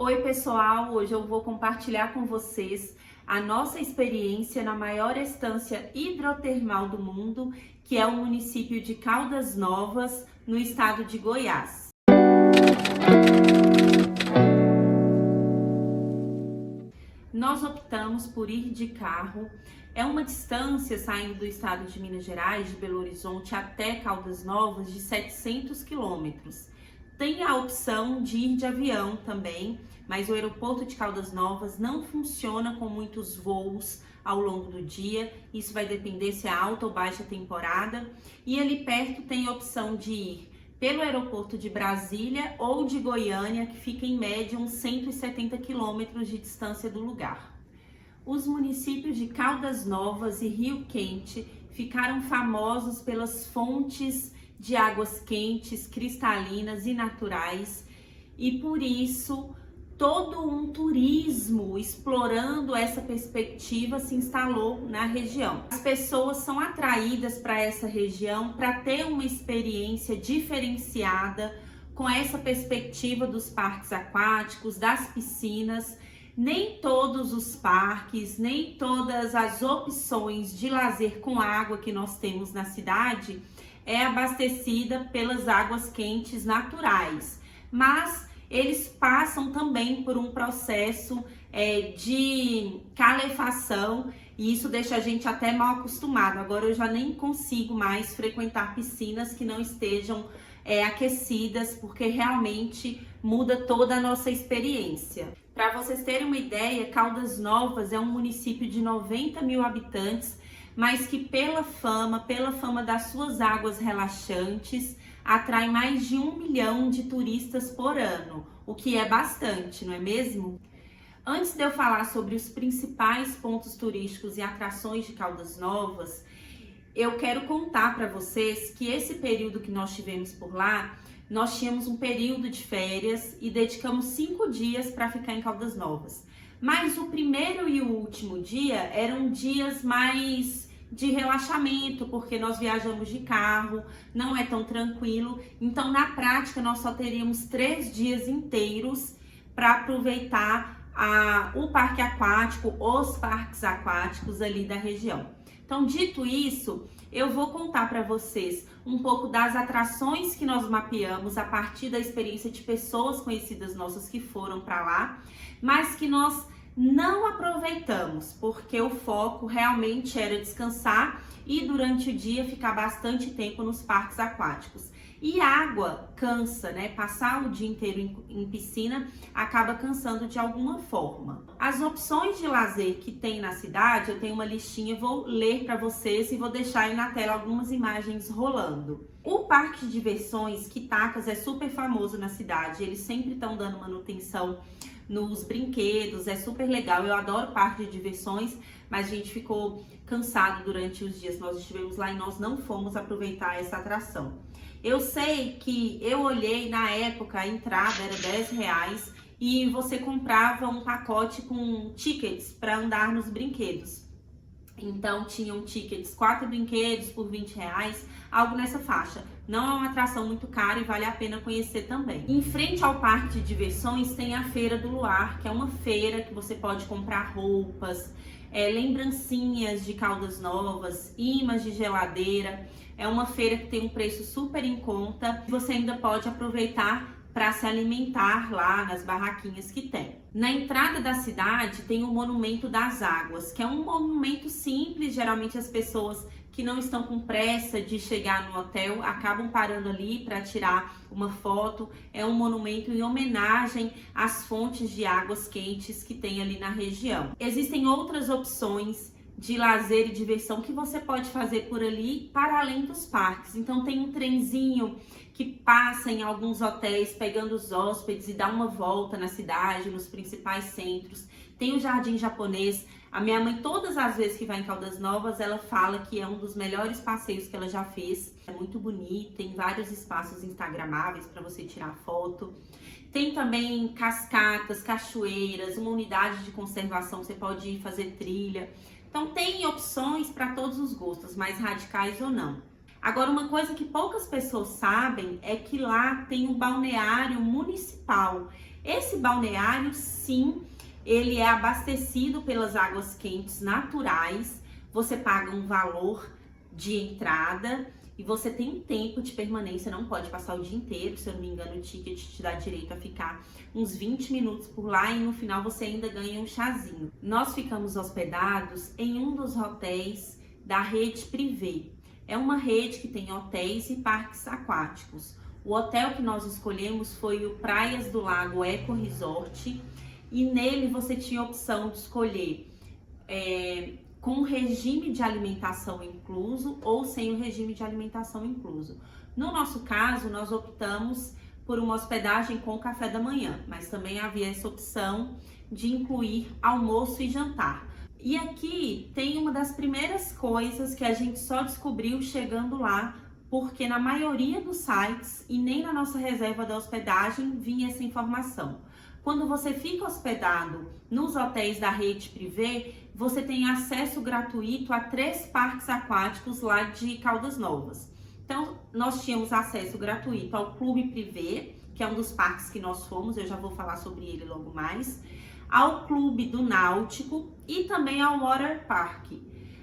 Oi pessoal, hoje eu vou compartilhar com vocês a nossa experiência na maior estância hidrotermal do mundo, que é o município de Caldas Novas, no estado de Goiás. Nós optamos por ir de carro. É uma distância saindo do estado de Minas Gerais, de Belo Horizonte até Caldas Novas, de 700 quilômetros. Tem a opção de ir de avião também, mas o aeroporto de Caldas Novas não funciona com muitos voos ao longo do dia. Isso vai depender se é alta ou baixa temporada. E ali perto tem a opção de ir pelo aeroporto de Brasília ou de Goiânia, que fica em média uns 170 quilômetros de distância do lugar. Os municípios de Caldas Novas e Rio Quente ficaram famosos pelas fontes de águas quentes, cristalinas e naturais, e por isso todo um turismo explorando essa perspectiva se instalou na região. As pessoas são atraídas para essa região para ter uma experiência diferenciada com essa perspectiva dos parques aquáticos, das piscinas. Nem todos os parques, nem todas as opções de lazer com água que nós temos na cidade é abastecida pelas águas quentes naturais, mas eles passam também por um processo de calefação, e isso deixa a gente até mal acostumado. Agora eu já nem consigo mais frequentar piscinas que não estejam aquecidas, porque realmente muda toda a nossa experiência. Para vocês terem uma ideia, Caldas Novas é um município de 90 mil habitantes, mas que pela fama das suas águas relaxantes, atrai mais de 1 milhão de turistas por ano, o que é bastante, não é mesmo? Antes de eu falar sobre os principais pontos turísticos e atrações de Caldas Novas, eu quero contar para vocês que esse período que nós tivemos por lá, nós tínhamos um período de férias e dedicamos 5 dias para ficar em Caldas Novas. Mas o primeiro e o último dia eram dias mais de relaxamento, porque nós viajamos de carro, não é tão tranquilo. Então, na prática, nós só teríamos 3 dias inteiros para aproveitar o parque aquático, os parques aquáticos ali da região. Então, dito isso, eu vou contar para vocês um pouco das atrações que nós mapeamos a partir da experiência de pessoas conhecidas nossas que foram para lá, mas que nós não aproveitamos, porque o foco realmente era descansar e durante o dia ficar bastante tempo nos parques aquáticos. E água cansa, né? Passar o dia inteiro em piscina acaba cansando de alguma forma. As opções de lazer que tem na cidade, eu tenho uma listinha, vou ler para vocês e vou deixar aí na tela algumas imagens rolando. O parque de diversões Quitacas é super famoso na cidade, eles sempre estão dando manutenção nos brinquedos, é super legal. Eu adoro parque de diversões, mas a gente ficou cansado durante os dias. Nós estivemos lá e nós não fomos aproveitar essa atração. Eu sei que eu olhei na época, a entrada era R$10 e você comprava um pacote com tickets para andar nos brinquedos. Então tinham tickets, 4 brinquedos por R$20, algo nessa faixa. Não é uma atração muito cara e vale a pena conhecer também. Em frente ao parque de diversões tem a Feira do Luar, que é uma feira que você pode comprar roupas, lembrancinhas de Caldas Novas, imãs de geladeira. É uma feira que tem um preço super em conta. Você ainda pode aproveitar para se alimentar lá nas barraquinhas que tem. Na entrada da cidade tem o Monumento das Águas, que é um monumento simples. Geralmente as pessoas que não estão com pressa de chegar no hotel acabam parando ali para tirar uma foto. É um monumento em homenagem às fontes de águas quentes que tem ali na região. Existem outras opções de lazer e diversão que você pode fazer por ali para além dos parques. Então tem um trenzinho que passa em alguns hotéis pegando os hóspedes e dá uma volta na cidade, nos principais centros. Tem o Jardim Japonês. A minha mãe, todas as vezes que vai em Caldas Novas, ela fala que é um dos melhores passeios que ela já fez. É muito bonito, tem vários espaços instagramáveis para você tirar foto. Tem também cascatas, cachoeiras, uma unidade de conservação, você pode ir fazer trilha. Então tem opções para todos os gostos, mais radicais ou não. Agora, uma coisa que poucas pessoas sabem é que lá tem um balneário municipal. Esse balneário, sim, ele é abastecido pelas águas quentes naturais. Você paga um valor de entrada e você tem um tempo de permanência, não pode passar o dia inteiro. Se eu não me engano, o ticket te dá direito a ficar uns 20 minutos por lá e no final você ainda ganha um chazinho. Nós ficamos hospedados em um dos hotéis da rede Privé. É uma rede que tem hotéis e parques aquáticos. O hotel que nós escolhemos foi o Praias do Lago Eco Resort e nele você tinha a opção de escolher com regime de alimentação incluso ou sem o regime de alimentação incluso. No nosso caso, nós optamos por uma hospedagem com café da manhã, mas também havia essa opção de incluir almoço e jantar. E aqui tem uma das primeiras coisas que a gente só descobriu chegando lá, porque na maioria dos sites e nem na nossa reserva da hospedagem vinha essa informação. Quando você fica hospedado nos hotéis da rede Privé, você tem acesso gratuito a 3 parques aquáticos lá de Caldas Novas. Então, nós tínhamos acesso gratuito ao Clube Privé, que é um dos parques que nós fomos, eu já vou falar sobre ele logo mais, ao Clube do Náutico e também ao Water Park.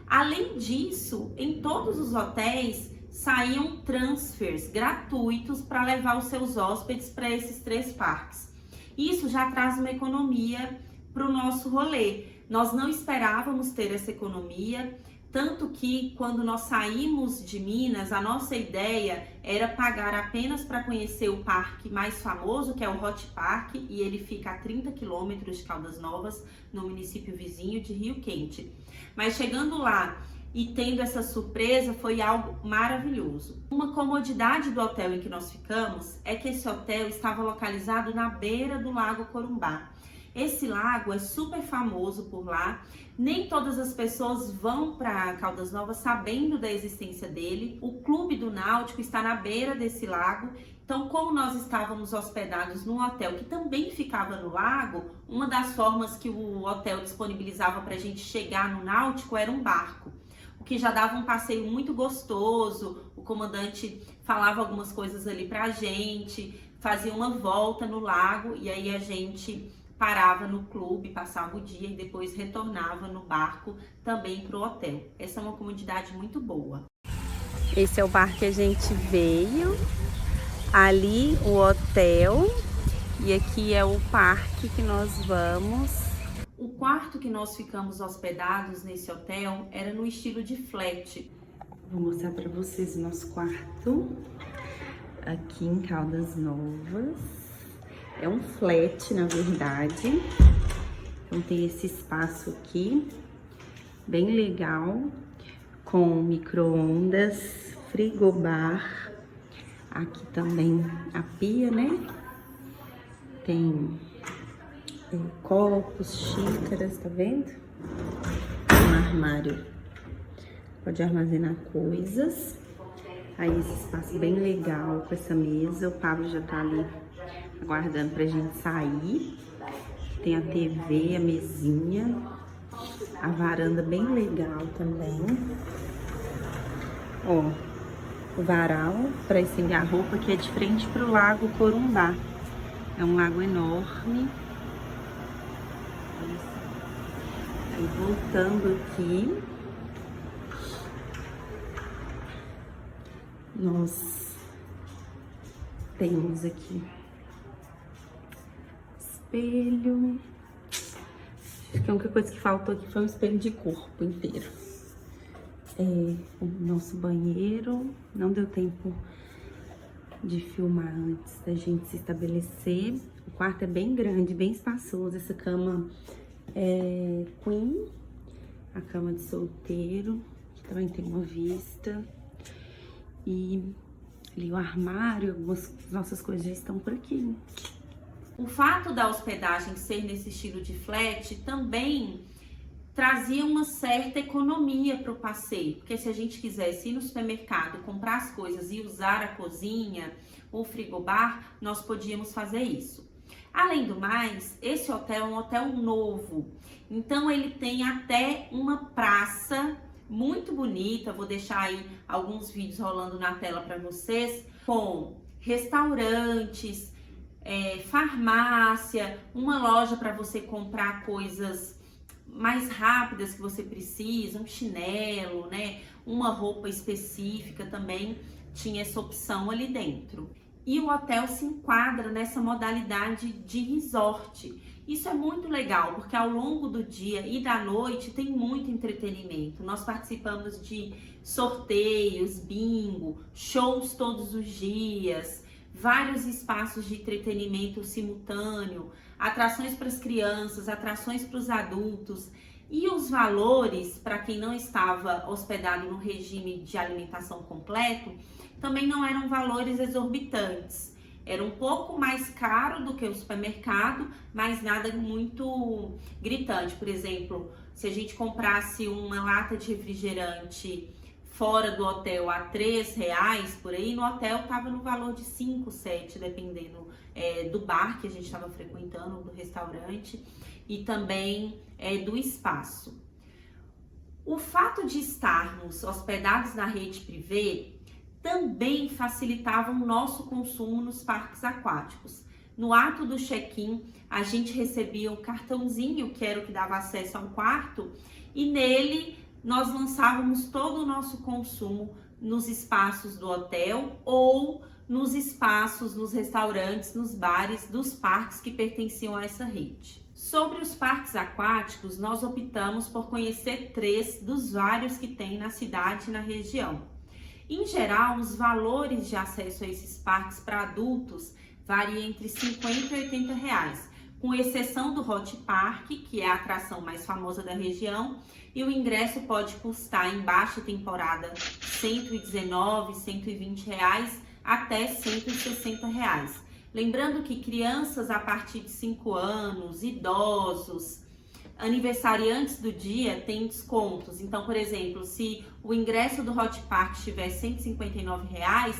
Além disso, em todos os hotéis saíam transfers gratuitos para levar os seus hóspedes para esses 3 parques. Isso já traz uma economia para o nosso rolê. Nós não esperávamos ter essa economia, tanto que quando nós saímos de Minas, a nossa ideia era pagar apenas para conhecer o parque mais famoso, que é o Hot Park, e ele fica a 30 quilômetros de Caldas Novas, no município vizinho de Rio Quente. Mas chegando lá e tendo essa surpresa, foi algo maravilhoso. Uma comodidade do hotel em que nós ficamos é que esse hotel estava localizado na beira do Lago Corumbá. Esse lago é super famoso por lá, nem todas as pessoas vão para Caldas Novas sabendo da existência dele. O Clube do Náutico está na beira desse lago, então como nós estávamos hospedados num hotel que também ficava no lago, uma das formas que o hotel disponibilizava para a gente chegar no Náutico era um barco, o que já dava um passeio muito gostoso. O comandante falava algumas coisas ali para a gente, fazia uma volta no lago e aí a gente parava no clube, passava o dia e depois retornava no barco também para o hotel. Essa é uma comodidade muito boa. Esse é o bar que a gente veio, ali o hotel e aqui é o parque que nós vamos. O quarto que nós ficamos hospedados nesse hotel era no estilo de flat. Vou mostrar para vocês o nosso quarto aqui em Caldas Novas. É um flat, na verdade. Então tem esse espaço aqui, bem legal, com micro-ondas, frigobar. Aqui também a pia, né? Tem copos, xícaras, tá vendo? Um armário, pode armazenar coisas. Aí esse espaço bem legal com essa mesa. O Pablo já tá ali aguardando pra gente sair. Tem a TV, a mesinha, a varanda bem legal também. Ó, o varal para estender a roupa, que é de frente pro Lago Corumbá. É um lago enorme. Aí voltando aqui, nós temos aqui espelho. Acho que a única coisa que faltou aqui foi um espelho de corpo inteiro. O nosso banheiro. Não deu tempo de filmar antes da gente se estabelecer. O quarto é bem grande, bem espaçoso. Essa cama é queen. A cama de solteiro, que também tem uma vista. E ali o armário, algumas nossas coisas já estão por aqui. O fato da hospedagem ser nesse estilo de flat também trazia uma certa economia para o passeio, porque se a gente quisesse ir no supermercado, comprar as coisas e usar a cozinha ou frigobar, nós podíamos fazer isso. Além do mais, esse hotel é um hotel novo, então ele tem até uma praça muito bonita. Vou deixar aí alguns vídeos rolando na tela para vocês, com restaurantes, farmácia, uma loja para você comprar coisas mais rápidas que você precisa, um chinelo, né? Uma roupa específica também tinha essa opção ali dentro. E o hotel se enquadra nessa modalidade de resort. Isso é muito legal, porque ao longo do dia e da noite tem muito entretenimento. Nós participamos de sorteios, bingo, shows todos os dias, vários espaços de entretenimento simultâneo, atrações para as crianças, atrações para os adultos. E os valores, para quem não estava hospedado no regime de alimentação completo, também não eram valores exorbitantes. Era um pouco mais caro do que o supermercado, mas nada muito gritante. Por exemplo, se a gente comprasse uma lata de refrigerante fora do hotel a R$3 por aí, no hotel estava no valor de 5, 7, dependendo do bar que a gente estava frequentando, do restaurante, e também do espaço. O fato de estarmos hospedados na rede privê também facilitava o nosso consumo nos parques aquáticos. No ato do check-in, a gente recebia o cartãozinho, que era o que dava acesso ao quarto, e nele nós lançávamos todo o nosso consumo nos espaços do hotel ou nos espaços, nos restaurantes, nos bares dos parques que pertenciam a essa rede. Sobre os parques aquáticos, nós optamos por conhecer 3 dos vários que tem na cidade e na região. Em geral, os valores de acesso a esses parques para adultos variam entre R$50 e R$80, com exceção do Hot Park, que é a atração mais famosa da região, e o ingresso pode custar em baixa temporada R$119, R$120 até R$160. Lembrando que crianças a partir de 5 anos, idosos, aniversariantes do dia têm descontos. Então, por exemplo, se o ingresso do Hot Park estiver R$159,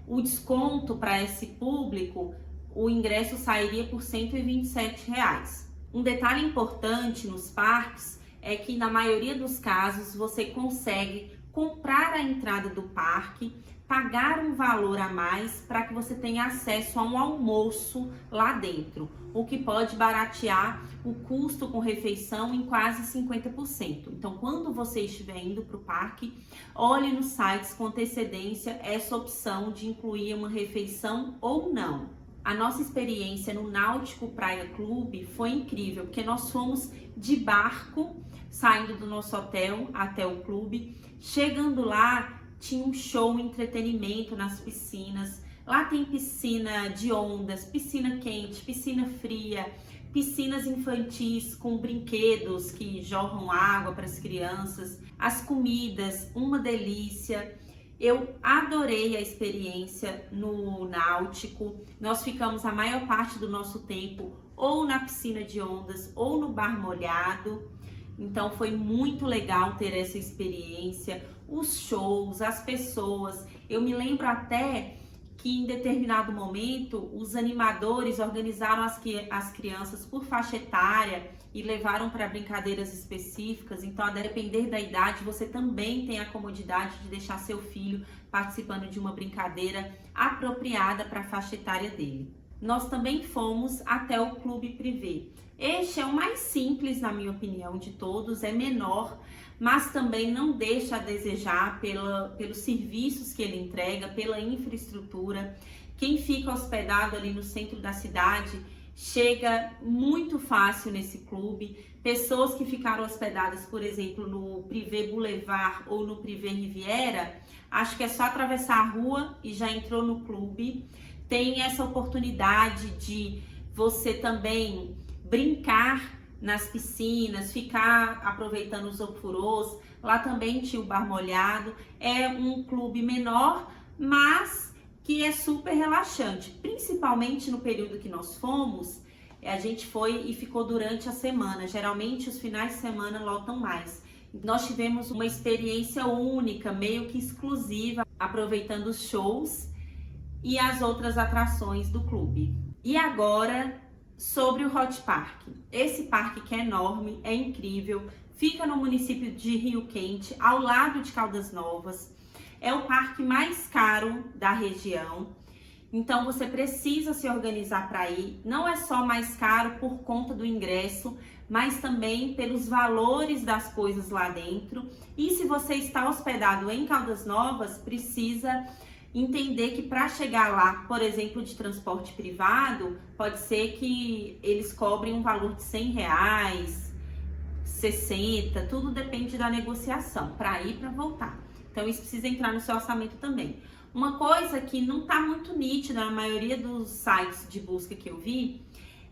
o desconto para esse público, o ingresso sairia por R$127. Um detalhe importante nos parques é que na maioria dos casos você consegue comprar a entrada do parque, pagar um valor a mais para que você tenha acesso a um almoço lá dentro, o que pode baratear o custo com refeição em quase 50%. Então, quando você estiver indo para o parque, olhe nos sites com antecedência essa opção de incluir uma refeição ou não. A nossa experiência no Náutico Praia Clube foi incrível, porque nós fomos de barco, saindo do nosso hotel até o clube. Chegando lá, tinha um show, entretenimento nas piscinas. Lá tem piscina de ondas, piscina quente, piscina fria, piscinas infantis com brinquedos que jorram água para as crianças. As comidas, uma delícia. Eu adorei a experiência no Náutico. Nós ficamos a maior parte do nosso tempo ou na piscina de ondas ou no bar molhado. Então foi muito legal ter essa experiência, os shows, as pessoas. Eu me lembro até que em determinado momento os animadores organizaram as crianças por faixa etária e levaram para brincadeiras específicas. Então, a depender da idade, você também tem a comodidade de deixar seu filho participando de uma brincadeira apropriada para a faixa etária dele. Nós também fomos até o Clube Privé. Este é o mais simples, na minha opinião, de todos, é menor, mas também não deixa a desejar pelos serviços que ele entrega, pela infraestrutura. Quem fica hospedado ali no centro da cidade chega muito fácil nesse clube. Pessoas que ficaram hospedadas, por exemplo, no Privé Boulevard ou no Privé Riviera, acho que é só atravessar a rua e já entrou no clube. Tem essa oportunidade de você também brincar nas piscinas, ficar aproveitando os ofurôs. Lá também tinha o bar molhado. É um clube menor, mas que é super relaxante, principalmente no período que nós fomos. A gente foi e ficou durante a semana. Geralmente os finais de semana lotam mais. Nós tivemos uma experiência única, meio que exclusiva, aproveitando os shows e as outras atrações do clube. E agora, sobre o Hot Park. Esse parque que é enorme, é incrível, fica no município de Rio Quente, ao lado de Caldas Novas. É o parque mais caro da região Então você precisa se organizar para ir. Não é só mais caro por conta do ingresso, mas também pelos valores das coisas lá dentro. E se você está hospedado em Caldas Novas, precisa entender que para chegar lá, por exemplo, de transporte privado, pode ser que eles cobrem um valor de R$100, 60, tudo depende da negociação, para ir e para voltar. Então isso precisa entrar no seu orçamento também. Uma coisa que não está muito nítida na maioria dos sites de busca que eu vi,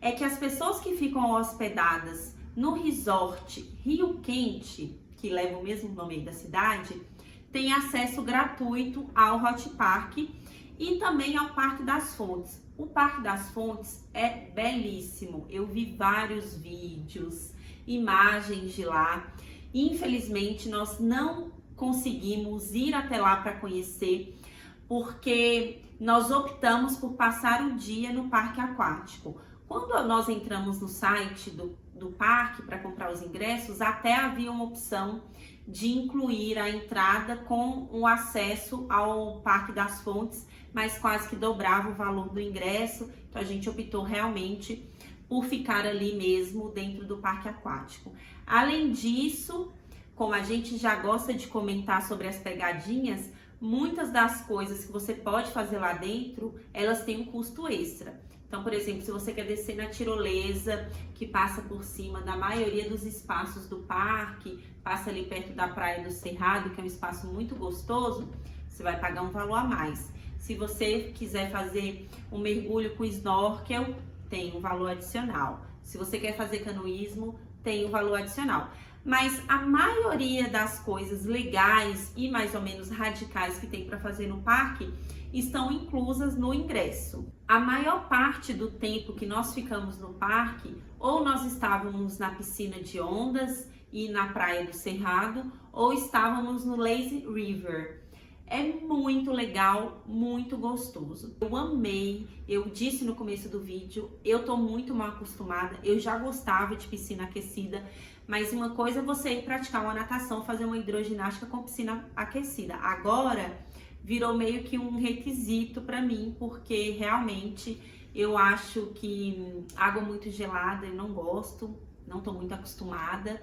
é que as pessoas que ficam hospedadas no resort Rio Quente, que leva o mesmo nome da cidade, têm acesso gratuito ao Hot Park e também ao Parque das Fontes. O Parque das Fontes é belíssimo, eu vi vários vídeos, imagens de lá. Infelizmente, nós não conseguimos ir até lá para conhecer, porque nós optamos por passar o dia no parque aquático. Quando nós entramos no site do parque para comprar os ingressos, até havia uma opção de incluir a entrada com o acesso ao Parque das Fontes, mas quase que dobrava o valor do ingresso. Então a gente optou realmente por ficar ali mesmo dentro do parque aquático. Além disso, como a gente já gosta de comentar sobre as pegadinhas, muitas das coisas que você pode fazer lá dentro, elas têm um custo extra. Então, por exemplo, se você quer descer na tirolesa, que passa por cima da maioria dos espaços do parque, passa ali perto da Praia do Cerrado, que é um espaço muito gostoso, você vai pagar um valor a mais. Se você quiser fazer um mergulho com snorkel, tem um valor adicional. Se você quer fazer canoísmo, tem um valor adicional. Mas a maioria das coisas legais e mais ou menos radicais que tem para fazer no parque estão inclusas no ingresso. A maior parte do tempo que nós ficamos no parque, ou nós estávamos na piscina de ondas e na Praia do Cerrado, ou estávamos no Lazy River. É muito legal, muito gostoso. Eu amei, eu disse no começo do vídeo, eu tô muito mal acostumada, eu já gostava de piscina aquecida, mas uma coisa é você ir praticar uma natação, fazer uma hidroginástica com piscina aquecida. Agora virou meio que um requisito para mim, porque realmente eu acho que água muito gelada eu não gosto, não tô muito acostumada.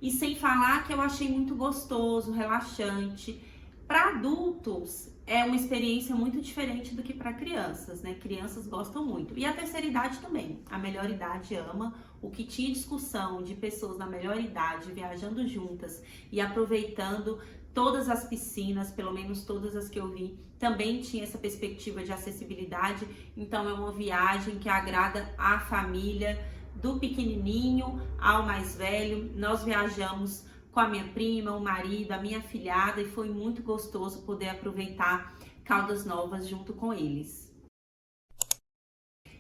E sem falar que eu achei muito gostoso, relaxante. Para adultos é uma experiência muito diferente do que para crianças, né? Crianças gostam muito. E a terceira idade também. A melhor idade ama. O que tinha discussão de pessoas na melhor idade viajando juntas e aproveitando todas as piscinas, pelo menos todas as que eu vi, também tinha essa perspectiva de acessibilidade. Então é uma viagem que agrada a família, do pequenininho ao mais velho. Nós viajamos com a minha prima, o marido, a minha afilhada, e foi muito gostoso poder aproveitar Caldas Novas junto com eles.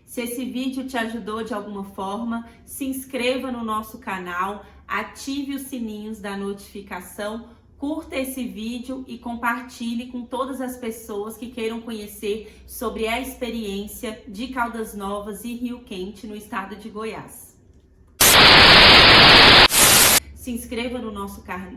Se esse vídeo te ajudou de alguma forma, se inscreva no nosso canal, ative os sininhos da notificação, curta esse vídeo e compartilhe com todas as pessoas que queiram conhecer sobre a experiência de Caldas Novas e Rio Quente no estado de Goiás. Se inscreva no nosso canal.